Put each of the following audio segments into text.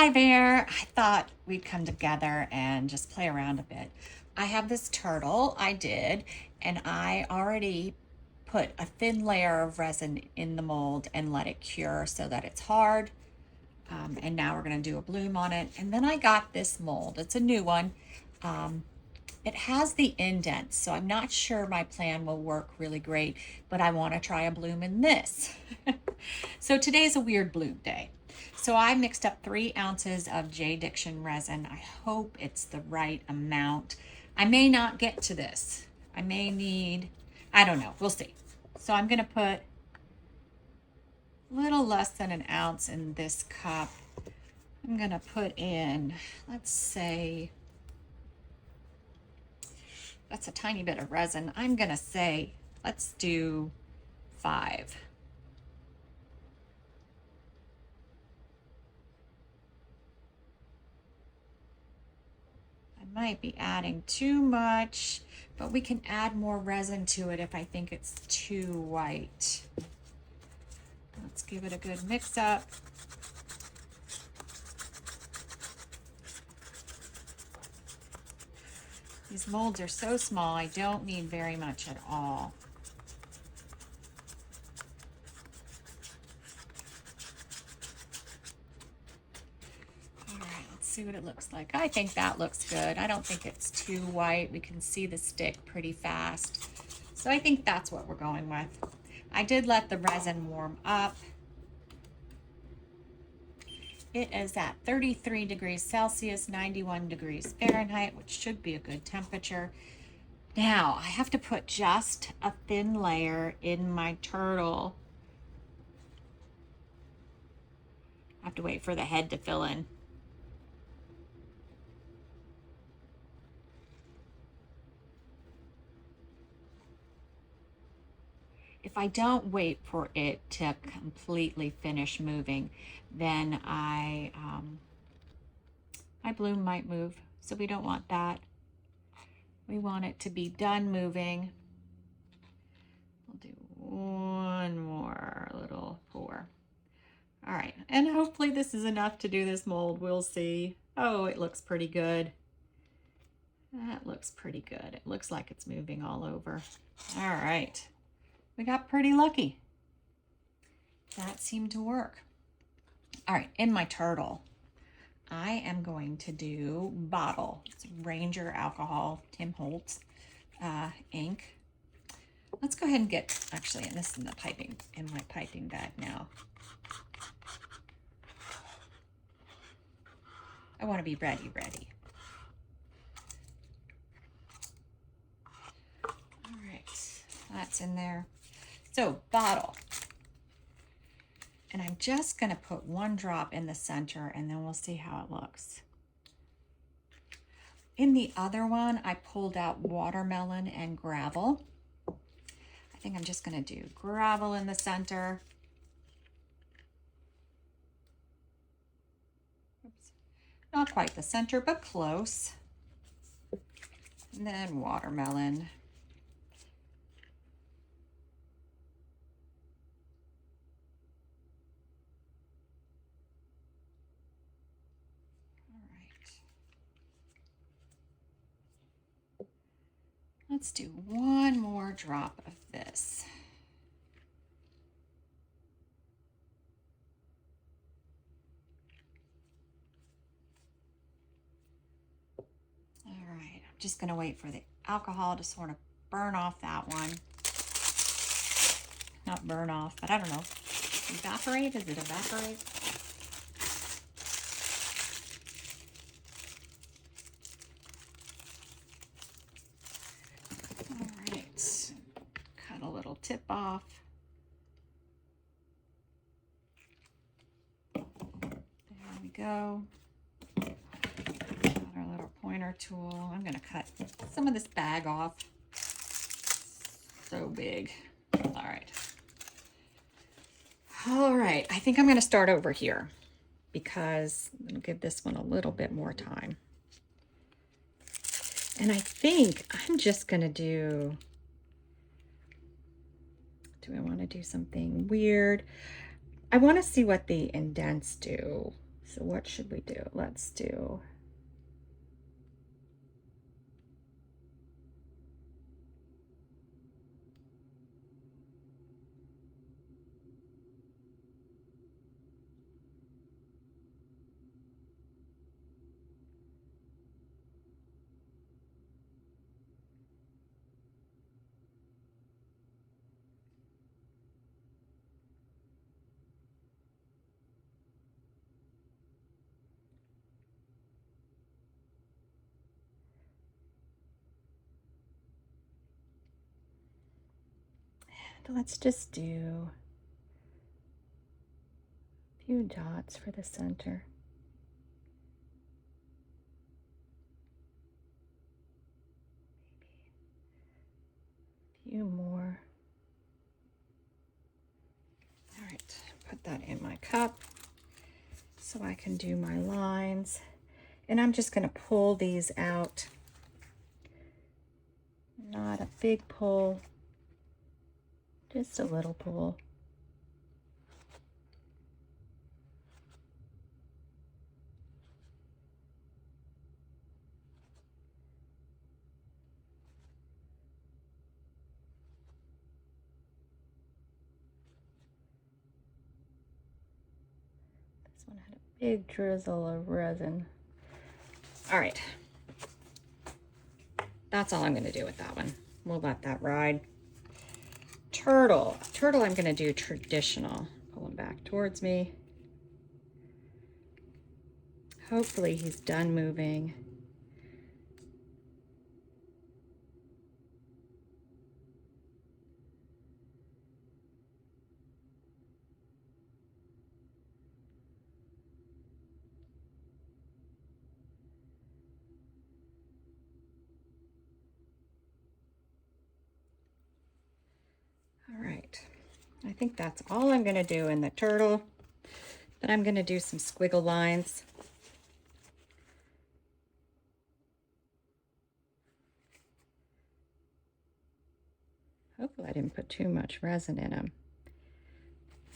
Hi there. I thought we'd come together and just play around a bit. I have this turtle, I did, and I already put a thin layer of resin in the mold and let it cure so that it's hard. And now we're going to do a bloom on it. And then I got this mold. It's a new one. It has the indents, so I'm not sure my plan will work really great, but I want to try a bloom in this. So today's a weird bloom day. So I mixed up 3 ounces of JDiction resin. I hope it's the right amount. I may not get to this. I may need, I don't know, we'll see. So I'm gonna put a little less than an ounce in this cup. I'm gonna put in, let's say, that's a tiny bit of resin. I'm gonna say, let's do 5. I might be adding too much, but we can add more resin to it if I think it's too white. Let's give it a good mix up. These molds are so small, I don't need very much at all. All right, let's see what it looks like. I think that looks good. I don't think it's too white. We can see the stick pretty fast. So I think that's what we're going with. I did let the resin warm up. It is at 33 degrees Celsius, 91 degrees Fahrenheit, which should be a good temperature. Now, I have to put just a thin layer in my turtle. I have to wait for the head to fill in. If I don't wait for it to completely finish moving, then my bloom might move. So we don't want that. We want it to be done moving. We'll do one more little pour. All right, and hopefully this is enough to do this mold. We'll see. Oh, it looks pretty good. That looks pretty good. It looks like it's moving all over. All right, we got pretty lucky. That seemed to work. All right, in my turtle, I am going to do bottle. It's Ranger alcohol, Tim Holtz ink. Let's go ahead and get, actually, and this is in the piping, in my piping bag now. I want to be ready. All right, that's in there. So bottle. And I'm just going to put 1 drop in the center and then we'll see how it looks. In the other one, I pulled out watermelon and gravel. I think I'm just going to do gravel in the center. Oops. Not quite the center, but close. And then watermelon. Let's do 1 more drop of this. All right, I'm just going to wait for the alcohol to sort of burn off that one. Not burn off, but I don't know. Evaporate? Does it evaporate? Tip off. There we go. Got our little pointer tool. I'm going to cut some of this bag off. So big. All right. All right. I think I'm going to start over here because I'm going to give this one a little bit more time. And I think I'm just going to do I want to do something weird? I want to see what the indents do. So what should we do? Let's do let's just do a few dots for the center. Maybe a few more. All right, put that in my cup so I can do my lines. And I'm just going to pull these out. Not a big pull, just a little pull. This one had a big drizzle of resin. All right. That's all I'm going to do with that one. We'll let that ride. Turtle. Turtle I'm going to do traditional. Pull him back towards me. Hopefully he's done moving. All right. I think that's all I'm going to do in the turtle. Then I'm going to do some squiggle lines. Hopefully I didn't put too much resin in them.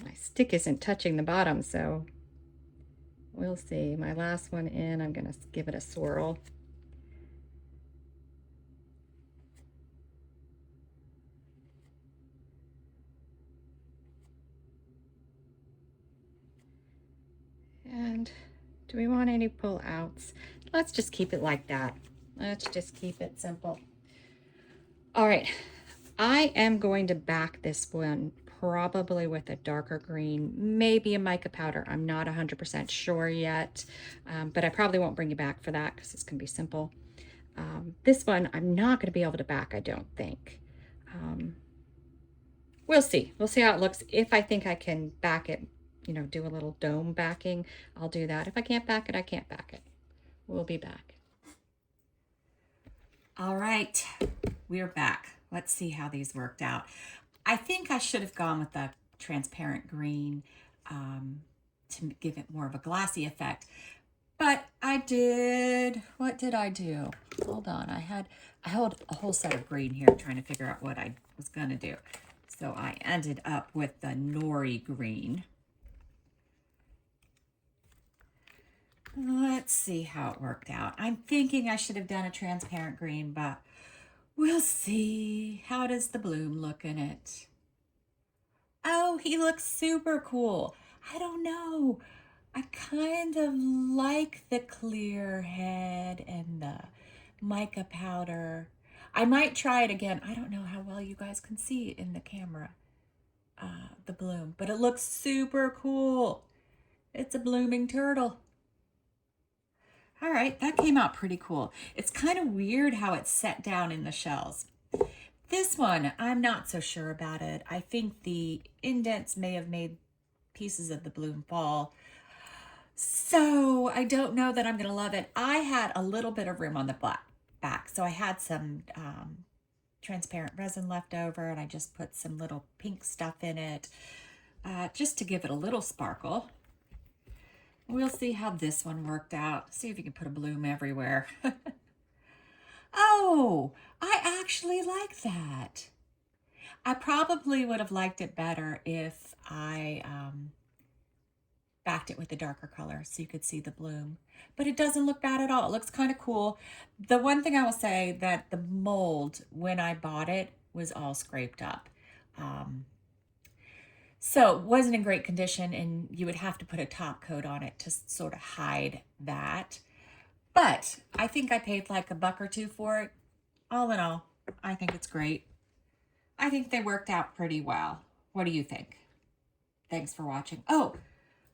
My stick isn't touching the bottom, so we'll see. My last one in, I'm going to give it a swirl. And do we want any pull outs? Let's just keep it like that. Let's just keep it simple. All right, I am going to back this one probably with a darker green, maybe a mica powder. I'm not 100% sure yet, but I probably won't bring you back for that because it's going to be simple. This one I'm not going to be able to back, I don't think. We'll see. We'll see how it looks. If I think I can back it, you know, do a little dome backing, I'll do that. If I can't back it, I can't back it. We'll be back. All right, we're back. Let's see how these worked out. I think I should have gone with the transparent green to give it more of a glassy effect. But I did, what did I do? Hold on, I held a whole set of green here trying to figure out what I was gonna do. So I ended up with the nori green. Let's see how it worked out. I'm thinking I should have done a transparent green, but we'll see. How does the bloom look in it? Oh, he looks super cool. I don't know. I kind of like the clear head and the mica powder. I might try it again. I don't know how well you guys can see it in the camera, the bloom, but it looks super cool. It's a blooming turtle. All right, that came out pretty cool. It's kind of weird how it's set down in the shells. This one, I'm not so sure about it. I think the indents may have made pieces of the bloom fall. So I don't know that I'm going to love it. I had a little bit of room on the back, so I had some transparent resin left over, and I just put some little pink stuff in it just to give it a little sparkle. We'll see how this one worked out. See if you can put a bloom everywhere. Oh, I actually like that. I probably would have liked it better if I backed it with a darker color so you could see the bloom. But it doesn't look bad at all. It looks kind of cool. The one thing I will say that the mold, when I bought it, was all scraped up. So it wasn't in great condition, and you would have to put a top coat on it to sort of hide that. But I think I paid like $1 or $2 for it. All in all, I think it's great. I think they worked out pretty well. What do you think? Thanks for watching. Oh,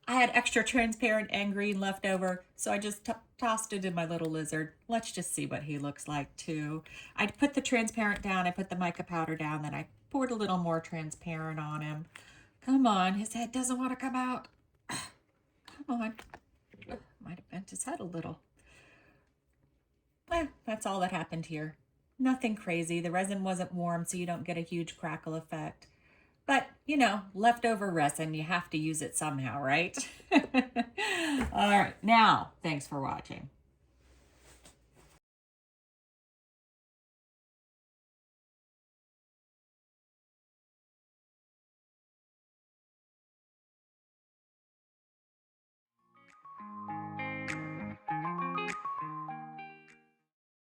I had extra transparent and green left over, so I just tossed it in my little lizard. Let's just see what he looks like too. I put the transparent down, I put the mica powder down, then I poured a little more transparent on him. Come on, his head doesn't want to come out. Come on. Might have bent his head a little. Well, that's all that happened here. Nothing crazy. The resin wasn't warm, so you don't get a huge crackle effect. But, you know, leftover resin, you have to use it somehow, right? All right, now, thanks for watching.